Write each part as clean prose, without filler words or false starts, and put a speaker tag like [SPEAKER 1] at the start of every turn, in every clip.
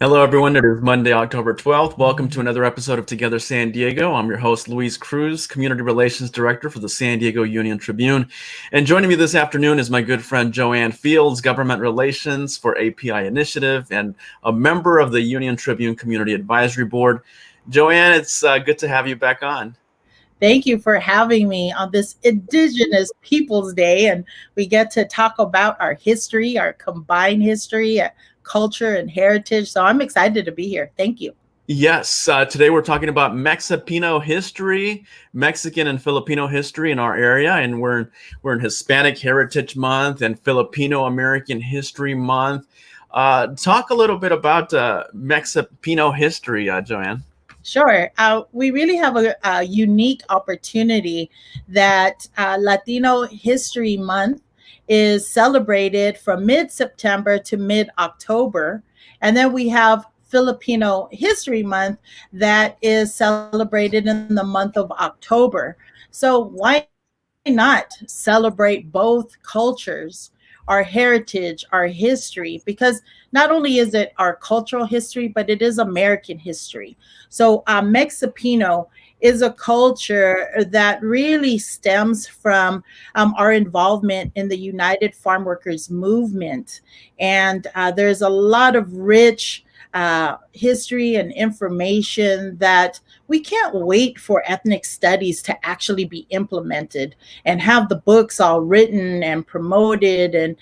[SPEAKER 1] Hello, everyone. It is Monday, October 12th. Welcome to another episode of Together San Diego. I'm your host, Luis Cruz, Community Relations Director for the San Diego Union-Tribune. And joining me this afternoon is my good friend JoAnn Fields, Government Relations for API Initiative and a member of the Union-Tribune Community Advisory Board. JoAnn, it's good to have you back on.
[SPEAKER 2] Thank you for having me on this Indigenous Peoples Day. And we get to talk about our history, our combined history, culture, and heritage. So I'm excited to be here. Thank you.
[SPEAKER 1] Yes, today we're talking about Mexipino history, Mexican and Filipino history in our area, and we're in Hispanic Heritage Month and Filipino American History Month. Talk a little bit about Mexipino history, JoAnn.
[SPEAKER 2] Sure. We really have a unique opportunity that Latino History Month is celebrated from mid-September to mid-October. And then we have Filipino History Month that is celebrated in the month of October. So why not celebrate both cultures, our heritage, our history? Because not only is it our cultural history, but it is American history. So Mexipino is a culture that really stems from our involvement in the United Farm Workers movement. And there's a lot of rich history and information that we can't wait for ethnic studies to actually be implemented and have the books all written and promoted and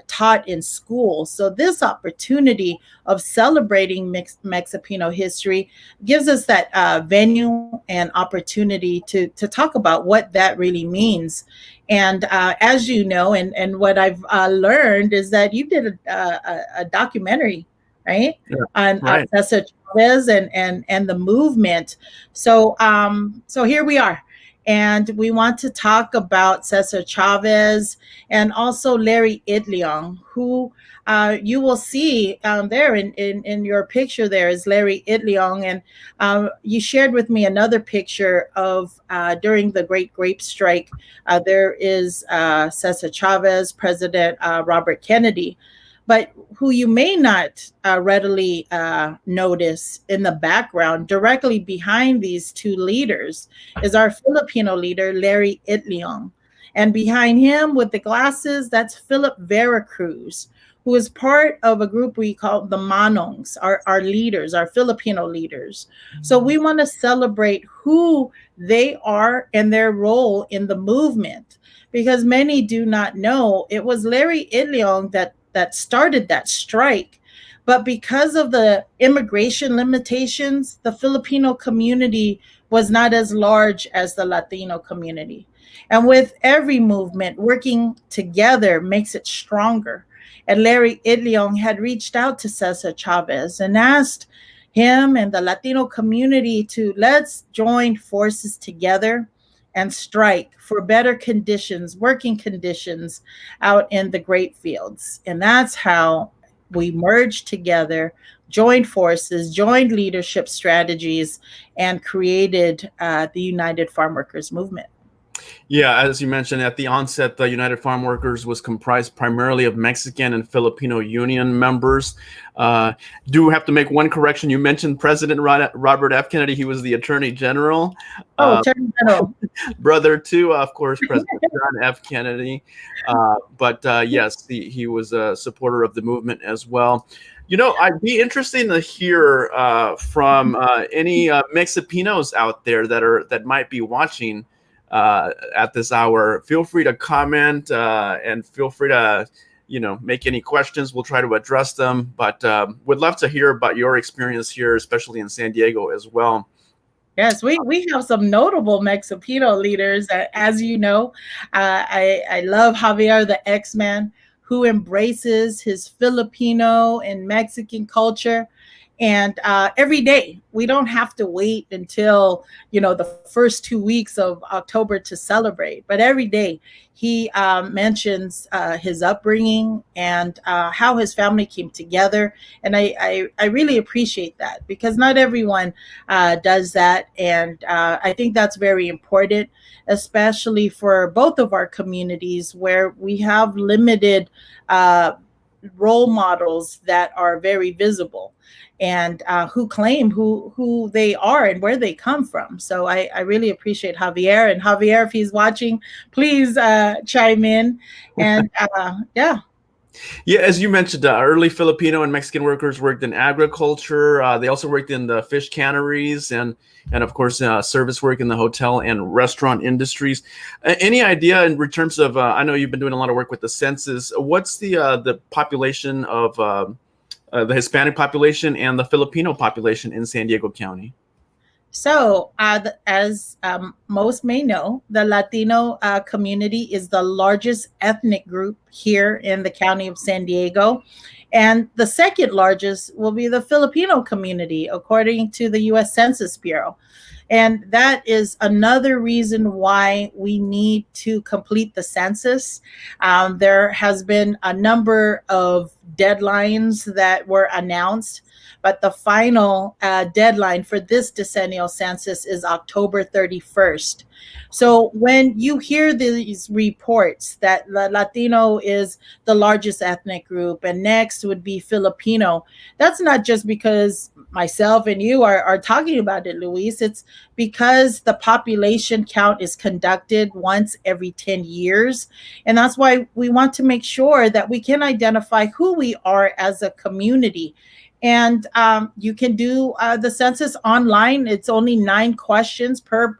[SPEAKER 2] taught in school. So this opportunity of celebrating Mexipino history gives us that venue and opportunity to talk about what that really means. And as you know, and what I've learned is that you did a documentary, right?
[SPEAKER 1] Yeah,
[SPEAKER 2] On
[SPEAKER 1] right.
[SPEAKER 2] Cesar Chavez and the movement. So so here we are. And we want to talk about Cesar Chavez and also Larry Itliong, who you will see there in your picture there is Larry Itliong. And you shared with me another picture of during the Great Grape Strike. There is Cesar Chavez, President Robert Kennedy. But who you may not readily notice in the background, directly behind these two leaders, is our Filipino leader, Larry Itliong. And behind him with the glasses, that's Philip Veracruz, who is part of a group we call the Manongs, our leaders, our Filipino leaders. So we want to celebrate who they are and their role in the movement, because many do not know it was Larry Itliong that started that strike. But because of the immigration limitations, the Filipino community was not as large as the Latino community. And with every movement, working together makes it stronger. And Larry Itliong had reached out to Cesar Chavez and asked him and the Latino community to let's join forces together and strike for better conditions, working conditions out in the grape fields. And that's how we merged together, joined forces, joined leadership strategies, and created the United Farm Workers movement.
[SPEAKER 1] Yeah, as you mentioned at the onset, the United Farm Workers was comprised primarily of Mexican and Filipino union members. Do have to make one correction. You mentioned President Robert F. Kennedy. He was the Attorney General.
[SPEAKER 2] Attorney General.
[SPEAKER 1] Brother to, of course, President John F. Kennedy. But yes, he was a supporter of the movement as well. You know, I'd be interested to hear from any Mexipinos out there that might be watching at this hour. Feel free to comment and feel free to, make any questions. We'll try to address them, but would love to hear about your experience here, especially in San Diego as well.
[SPEAKER 2] Yes, we have some notable Mexipino leaders. As you know, I love Javier the X-Man, who embraces his Filipino and Mexican culture. And every day, we don't have to wait until, the first 2 weeks of October to celebrate. But every day, he mentions his upbringing and how his family came together. And I really appreciate that, because not everyone does that. And I think that's very important, especially for both of our communities where we have limited role models that are very visible and who claim who they are and where they come from. So I really appreciate Javier. And Javier, if he's watching, please chime in. And yeah.
[SPEAKER 1] Yeah, as you mentioned, early Filipino and Mexican workers worked in agriculture. They also worked in the fish canneries and of course, service work in the hotel and restaurant industries. Any idea in terms of? I know you've been doing a lot of work with the census. What's the population of the Hispanic population and the Filipino population in San Diego County?
[SPEAKER 2] So, as most may know, the Latino community is the largest ethnic group here in the county of San Diego. And the second largest will be the Filipino community, according to the US Census Bureau. And that is another reason why we need to complete the census. There has been a number of deadlines that were announced, but the final deadline for this decennial census is October 31st. So when you hear these reports that Latino is the largest ethnic group and next would be Filipino, that's not just because myself and you are talking about it, Luis. It's because the population count is conducted once every 10 years. And that's why we want to make sure that we can identify who we are as a community. And you can do the census online. It's only 9 questions per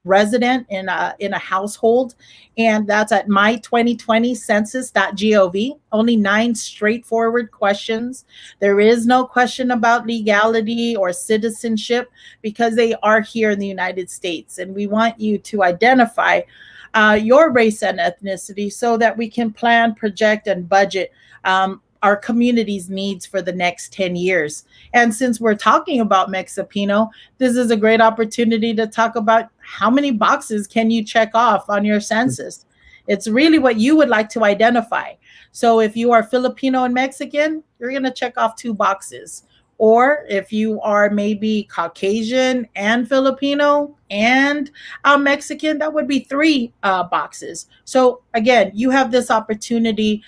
[SPEAKER 2] resident in a household, and that's at my2020census.gov. Only 9 straightforward questions. There is no question about legality or citizenship because they are here in the United States, and we want you to identify your race and ethnicity so that we can plan, project, and budget our community's needs for the next 10 years. And since we're talking about Mexipino, this is a great opportunity to talk about how many boxes can you check off on your census. It's really what you would like to identify. So if you are Filipino and Mexican, you're going to check off 2 boxes. Or if you are maybe Caucasian and Filipino and Mexican, that would be 3 boxes. So again, you have this opportunity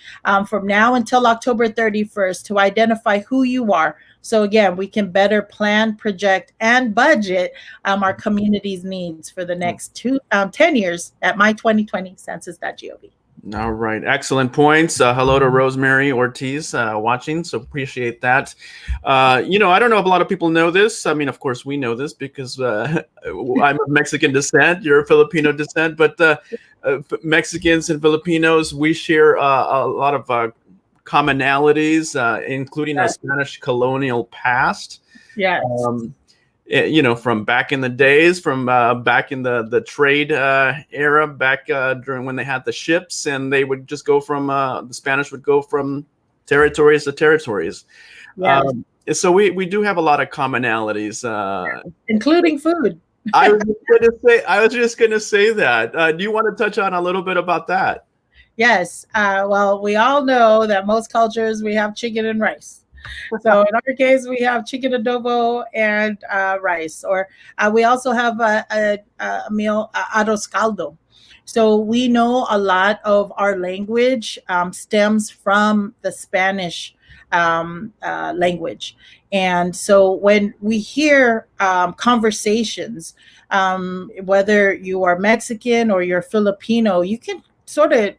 [SPEAKER 2] from now until October 31st to identify who you are. So again, we can better plan, project, and budget our community's needs for the next 10 years at my2020census.gov.
[SPEAKER 1] All right. Excellent points. Hello to Rosemary Ortiz watching. So appreciate that. I don't know if a lot of people know this. I mean, of course, we know this because I'm of Mexican descent. You're of Filipino descent. But Mexicans and Filipinos, we share a lot of commonalities, including a Spanish colonial past.
[SPEAKER 2] Yes.
[SPEAKER 1] From back in the days, from back in the trade era, back during when they had the ships, and they would just go from the Spanish would go from territories to territories.
[SPEAKER 2] Yes.
[SPEAKER 1] So we do have a lot of commonalities,
[SPEAKER 2] including food.
[SPEAKER 1] I was just gonna say that. Do you want to touch on a little bit about that?
[SPEAKER 2] Yes. Well, we all know that most cultures we have chicken and rice. So in our case, we have chicken adobo and rice, or we also have a meal, arroz caldo. So we know a lot of our language stems from the Spanish language. And so when we hear conversations, whether you are Mexican or you're Filipino, you can sort of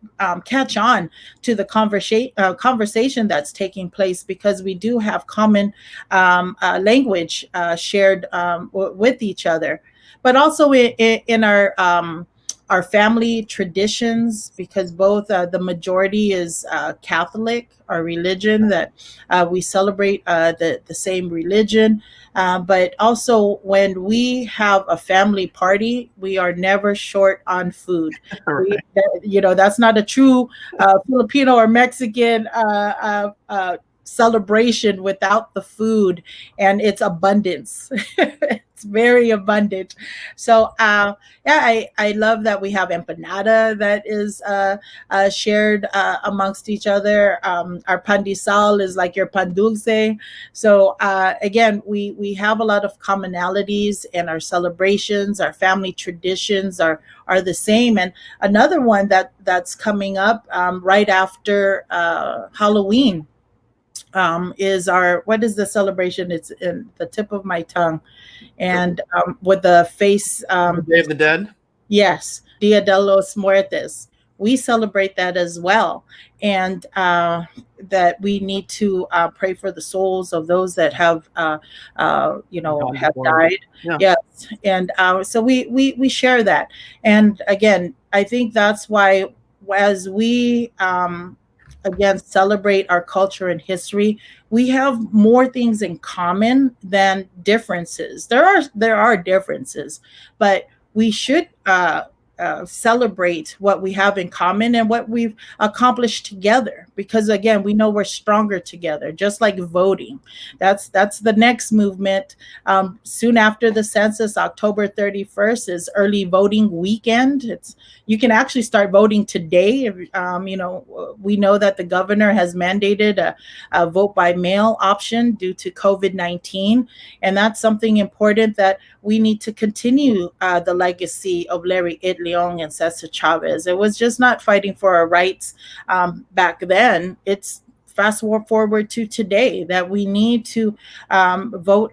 [SPEAKER 2] catch on to the conversation that's taking place because we do have common language shared with each other, but also in our family traditions, because both the majority is Catholic, our religion, that we celebrate the same religion. But also when we have a family party, we are never short on food. Right. That's not a true Filipino or Mexican celebration without the food and its abundance. It's very abundant. So yeah, I love that we have empanada that is shared amongst each other. Our pandesal is like your pan dulce. So again, we have a lot of commonalities, and our celebrations, our family traditions are the same. And another one that's coming up right after Halloween is our, what is the celebration? It's in the tip of my tongue, and with the face.
[SPEAKER 1] Day of the Dead.
[SPEAKER 2] Yes, Dia de los Muertos. We celebrate that as well, and that we need to pray for the souls of those that have, have died.
[SPEAKER 1] Yeah.
[SPEAKER 2] Yes, and so we share that, and again, I think that's why as we again celebrate our culture and history, we have more things in common than differences. There are differences, but we should celebrate what we have in common and what we've accomplished together, because again, we know we're stronger together. Just like voting, that's the next movement. Soon after the census, October 31st is early voting weekend. You can actually start voting today. We know that the governor has mandated a vote by mail option due to COVID-19, and that's something important that we need to continue the legacy of Larry Itliong and Cesar Chavez. It was just not fighting for our rights back then. It's fast forward to today that we need to vote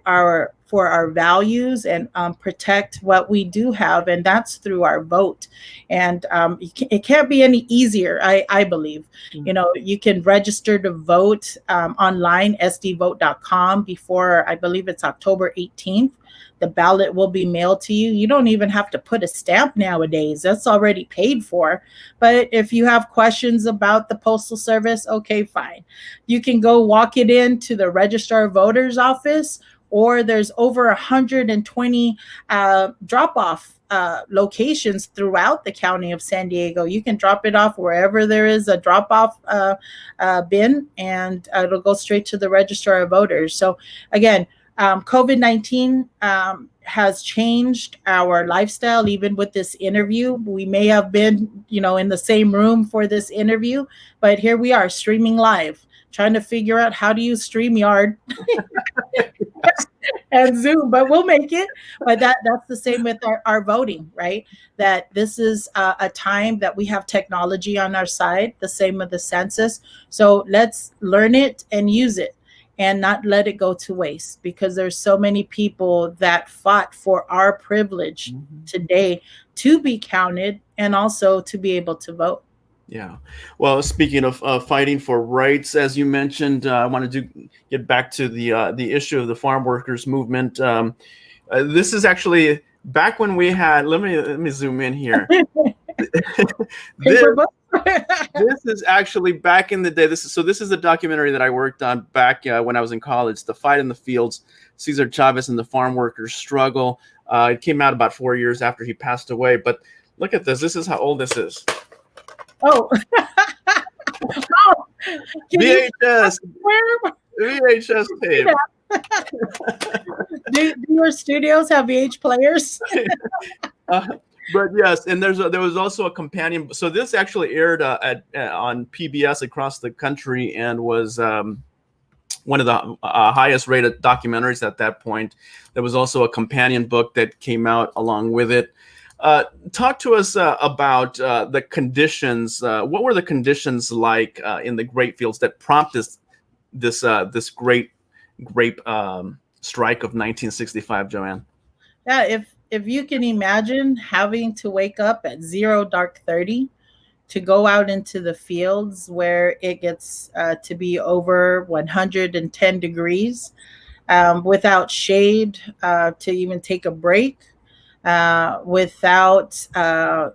[SPEAKER 2] for our values and protect what we do have, and that's through our vote. And it can't be any easier, I believe. You can register to vote online, sdvote.com, before, I believe it's October 18th. The ballot will be mailed to you. You don't even have to put a stamp nowadays. That's already paid for. But if you have questions about the Postal Service, okay, fine. You can go walk it into the Registrar of Voters office, or there's over 120 drop-off locations throughout the county of San Diego. You can drop it off wherever there is a drop-off bin, and it'll go straight to the Registrar of Voters. So again, COVID-19 has changed our lifestyle. Even with this interview, we may have been, in the same room for this interview, but here we are streaming live, trying to figure out how to use StreamYard and Zoom, but we'll make it. But that's the same with our voting, right? That this is a time that we have technology on our side, the same with the census. So let's learn it and use it, and not let it go to waste, because there's so many people that fought for our privilege today to be counted and also to be able to vote.
[SPEAKER 1] Yeah. Well, speaking of fighting for rights, as you mentioned, I wanted to get back to the issue of the farm workers movement. This is actually back when we had. Let me zoom in here. This is actually back in the day. This is a documentary that I worked on back when I was in college. The Fight in the Fields: Cesar Chavez and the Farm Workers Struggle. It came out about 4 years after he passed away. But look at this. This is how old this is.
[SPEAKER 2] Oh.
[SPEAKER 1] VHS tape.
[SPEAKER 2] Do your studios have VH players?
[SPEAKER 1] But yes, and there was also a companion. So this actually aired on PBS across the country, and was one of the highest rated documentaries at that point. There was also a companion book that came out along with it. Talk to us about the conditions. What were the conditions like in the grape fields that prompted this great grape strike of 1965, JoAnn?
[SPEAKER 2] Yeah, if you can imagine having to wake up at 0 dark 30 to go out into the fields where it gets to be over 110 degrees, without shade to even take a break, without a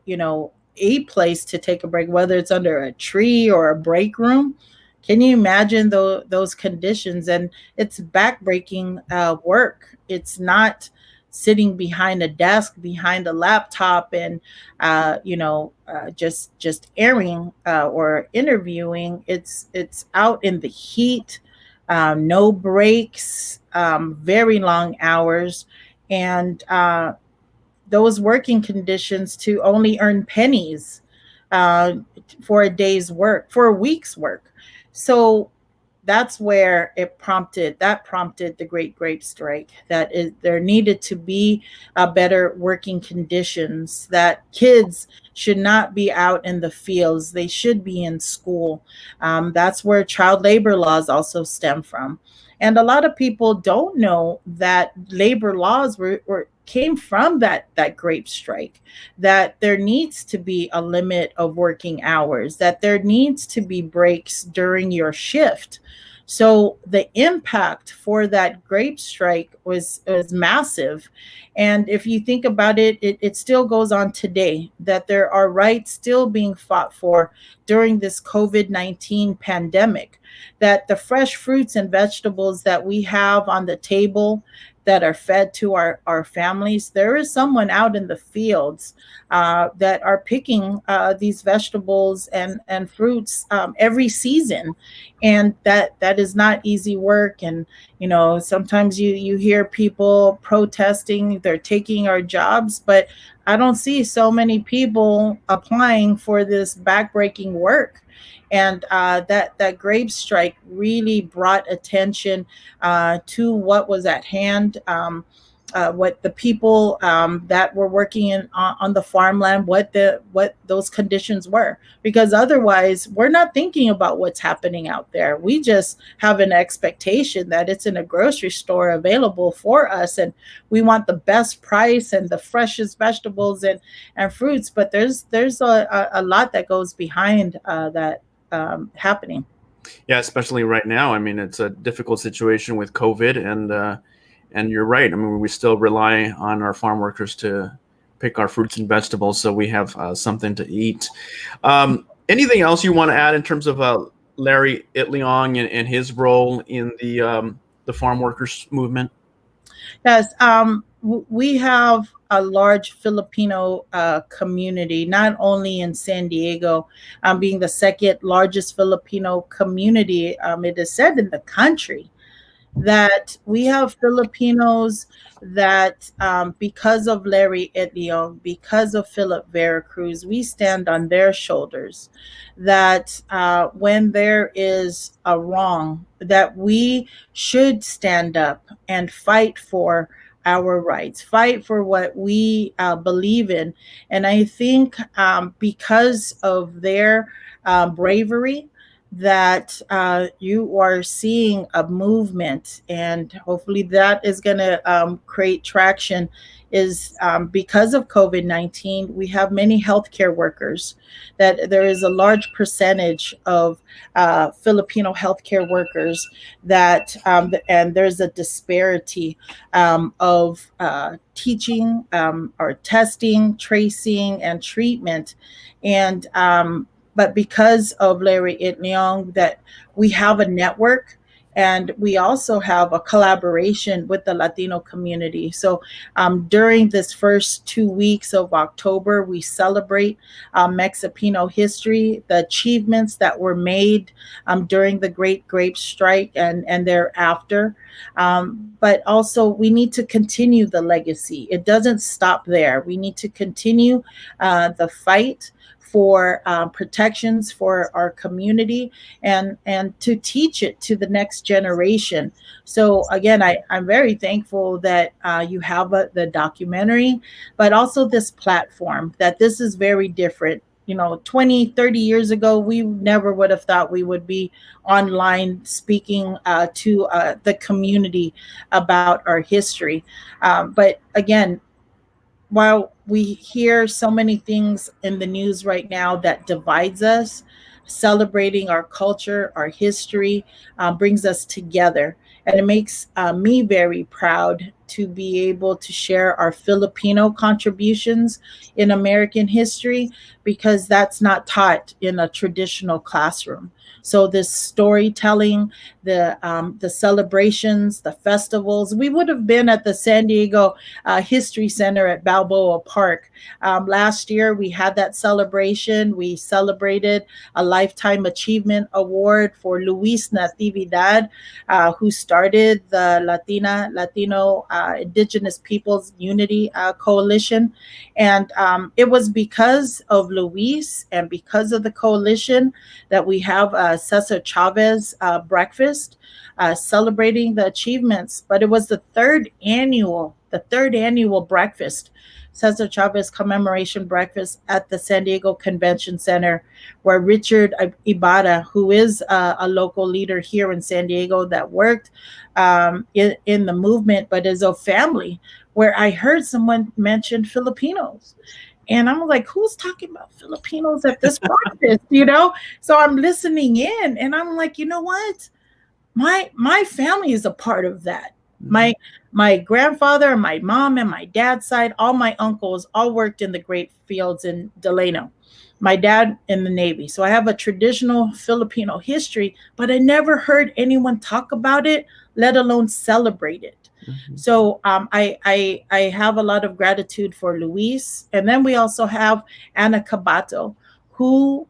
[SPEAKER 2] place to take a break, whether it's under a tree or a break room. Can you imagine those conditions? And it's backbreaking work. It's not sitting behind a desk, behind a laptop, and just airing or interviewing. It's out in the heat, no breaks, very long hours, and those working conditions to only earn pennies uh, for a day's work, for a week's work. So that's where that prompted the Great Grape Strike. That is, there needed to be better working conditions. That kids should not be out in the fields; they should be in school. That's where child labor laws also stem from. And a lot of people don't know that labor laws were came from that grape strike. That there needs to be a limit of working hours. That there needs to be breaks during your shift. So the impact for that grape strike was massive. And if you think about it, it still goes on today, that there are rights still being fought for during this COVID-19 pandemic, that the fresh fruits and vegetables that we have on the table that are fed to our families, there is someone out in the fields that are picking these vegetables and fruits every season. And that is not easy work. And sometimes you hear people protesting, they're taking our jobs, but I don't see so many people applying for this backbreaking work. And that grape strike really brought attention to what was at hand, what the people that were working on the farmland, what those conditions were. Because otherwise, we're not thinking about what's happening out there. We just have an expectation that it's in a grocery store available for us, and we want the best price and the freshest vegetables and fruits. But there's a lot that goes behind that happening.
[SPEAKER 1] Yeah, especially right now. I mean, it's a difficult situation with COVID, and you're right. I mean, we still rely on our farm workers to pick our fruits and vegetables, so we have something to eat. Anything else you want to add in terms of Larry Itliong and his role in the farm workers movement?
[SPEAKER 2] Yes, we have a large Filipino community, not only in San Diego, being the second largest Filipino community, it is said, in the country. That we have Filipinos that, because of Larry Itliong, because of Philip Veracruz, we stand on their shoulders. That when there is a wrong, that we should stand up and fight for our rights, fight for what we believe in. And I think because of their bravery, that you are seeing a movement, and hopefully that is going to create traction. Is because of COVID-19, we have many healthcare workers, that there is a large percentage of Filipino healthcare workers that, and there's a disparity of teaching or testing, tracing, and treatment. And but because of Larry Itliong, that we have a network, and we also have a collaboration with the Latino community. So during this first 2 weeks of October, we celebrate Mexipino history, the achievements that were made during the Great Grape Strike and thereafter. But also, we need to continue the legacy. It doesn't stop there. We need to continue the fight for protections for our community, and to teach it to the next generation. So again, I'm very thankful that you have the documentary, but also this platform, that this is very different. 20, 30 years ago, we never would have thought we would be online speaking to the community about our history. But again, while we hear so many things in the news right now that divides us, celebrating our culture, our history, brings us together. And it makes me very proud to be able to share our Filipino contributions in American history, because that's not taught in a traditional classroom. So this storytelling, the celebrations, the festivals. We would have been at the San Diego History Center at Balboa Park last year. We had that celebration. We celebrated a Lifetime Achievement Award for Luis Natividad, who started the Latino Indigenous Peoples Unity Coalition. And it was because of Luis and because of the coalition that we have Cesar Chavez breakfast celebrating the achievements. But it was the third annual breakfast, Cesar Chavez commemoration breakfast at the San Diego Convention Center, where Richard Ibarra, who is a local leader here in San Diego that worked in the movement, but is of family, where I heard someone mention Filipinos. And I'm like, who's talking about Filipinos at this breakfast, So I'm listening in and I'm like, you know what? My family is a part of that. My grandfather and my mom and my dad's side, all my uncles all worked in the grape fields in Delano. My dad in the Navy. So I have a traditional Filipino history, but I never heard anyone talk about it, let alone celebrate it. So I have a lot of gratitude for Luis. And then we also have Anna Cabato, who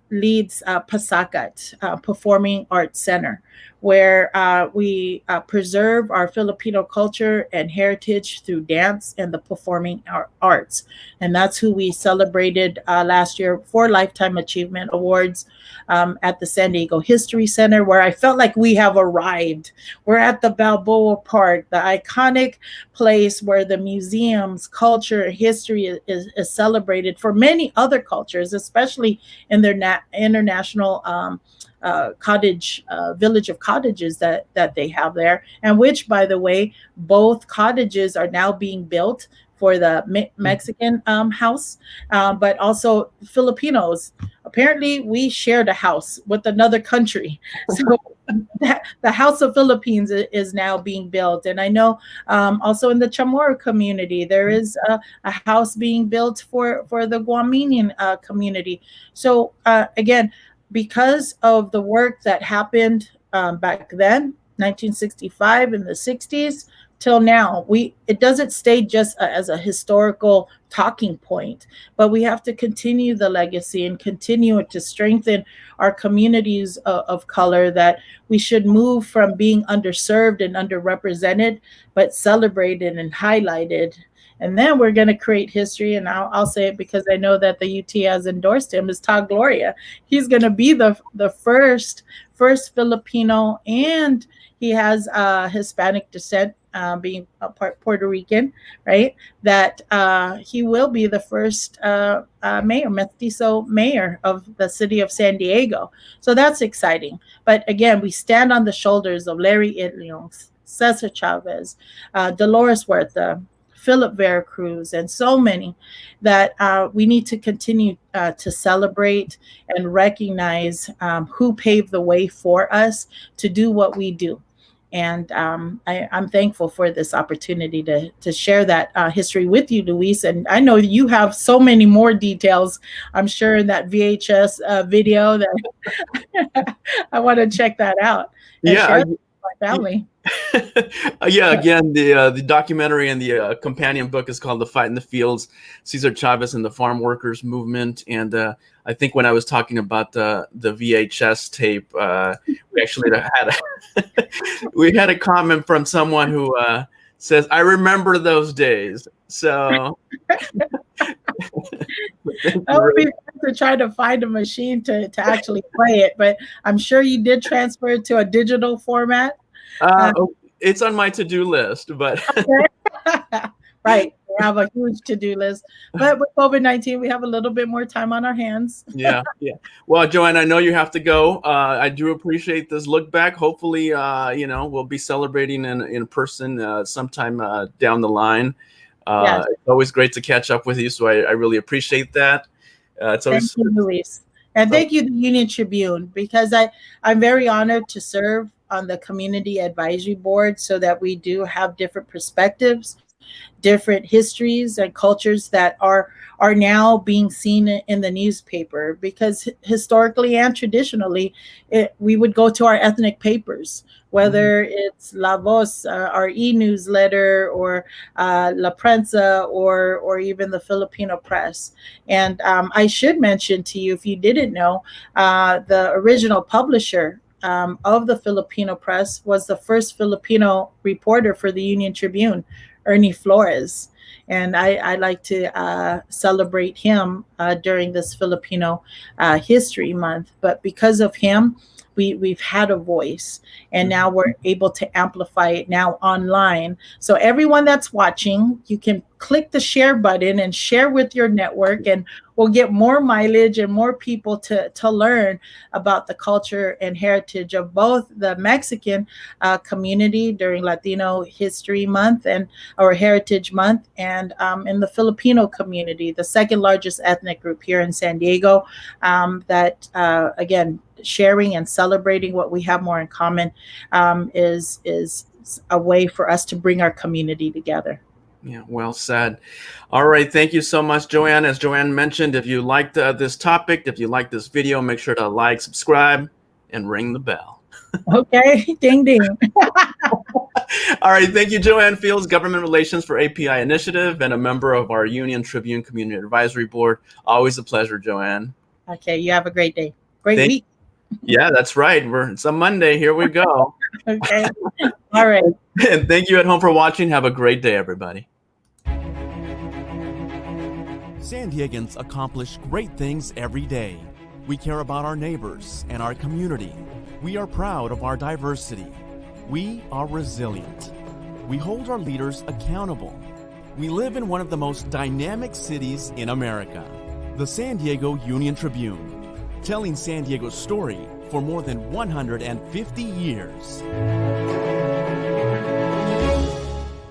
[SPEAKER 2] leads Pasakat Performing Arts Center, where we preserve our Filipino culture and heritage through dance and the performing arts. And that's who we celebrated last year for Lifetime Achievement Awards at the San Diego History Center, where I felt like we have arrived. We're at the Balboa Park, the iconic place where the museums, culture, history is celebrated for many other cultures, especially in their international cottage village of cottages that they have there, and which, by the way, both cottages are now being built for the Mexican house, but also Filipinos. Apparently, we shared a house with another country, so the House of Philippines is now being built. And I know also in the Chamorro community, there is a house being built for the Guamanian community. So again, because of the work that happened back then, 1965 in the 60s, till now, it doesn't stay just as a historical talking point, but we have to continue the legacy and continue to strengthen our communities of color, that we should move from being underserved and underrepresented, but celebrated and highlighted. And then we're going to create history. And I'll say it because I know that the UT has endorsed him, is Todd Gloria. He's going to be the first Filipino, and he has Hispanic descent, being a Puerto Rican, right? That he will be the first mayor, mestizo mayor of the city of San Diego. So that's exciting. But again, we stand on the shoulders of Larry Itliong, Cesar Chavez, Dolores Huerta, Philip Veracruz, and so many, that we need to continue to celebrate and recognize who paved the way for us to do what we do. And I'm thankful for this opportunity to share that history with you, Luis. And I know you have so many more details, I'm sure, in that VHS video that I want to check that out and share it with my family.
[SPEAKER 1] Again, the documentary and the companion book is called The Fight in the Fields, Cesar Chavez and the Farm Workers Movement. And I think when I was talking about the VHS tape, we actually had a comment from someone who says, "I remember those days." So
[SPEAKER 2] I would be to try to find a machine to actually play it, but I'm sure you did transfer it to a digital format.
[SPEAKER 1] It's on my to-do list, but
[SPEAKER 2] right, we have a huge to-do list. But with COVID-19, we have a little bit more time on our hands.
[SPEAKER 1] Yeah. Well, JoAnn, I know you have to go. I do appreciate this look back. Hopefully, we'll be celebrating in person sometime down the line.
[SPEAKER 2] Yes.
[SPEAKER 1] It's always great to catch up with you, so I really appreciate that. It's always
[SPEAKER 2] Thank you, Luis. And thank you, the Union-Tribune, because I'm very honored to serve on the community advisory board so that we do have different perspectives, different histories and cultures that are now being seen in the newspaper, because historically and traditionally we would go to our ethnic papers, whether it's La Voz, our e-newsletter, or La Prensa, or even the Filipino Press. And I should mention to you, if you didn't know, the original publisher of the Filipino Press was the first Filipino reporter for the Union-Tribune, Ernie Flores. And I like to celebrate him during this Filipino History Month. But because of him, we've had a voice, and now we're able to amplify it now online. So everyone that's watching, you can click the share button and share with your network, and we'll get more mileage and more people to learn about the culture and heritage of both the Mexican community during Latino History Month or Heritage Month, and in the Filipino community, the second largest ethnic group here in San Diego, that again, sharing and celebrating what we have more in common is a way for us to bring our community together.
[SPEAKER 1] Yeah, well said. All right. Thank you so much, JoAnn. As JoAnn mentioned, if you liked this topic, if you liked this video, make sure to like, subscribe, and ring the bell.
[SPEAKER 2] Okay. Ding, ding.
[SPEAKER 1] All right. Thank you, JoAnn Fields, Government Relations for API Initiative, and a member of our Union-Tribune Community Advisory Board. Always a pleasure, JoAnn.
[SPEAKER 2] Okay. You have a great day. Great week.
[SPEAKER 1] Yeah, that's right. It's a Monday. Here we go.
[SPEAKER 2] Okay. All right.
[SPEAKER 1] And thank you at home for watching. Have a great day, everybody.
[SPEAKER 3] San Diegans accomplish great things every day. We care about our neighbors and our community. We are proud of our diversity. We are resilient. We hold our leaders accountable. We live in one of the most dynamic cities in America, the San Diego Union-Tribune, telling San Diego's story for more than 150 years.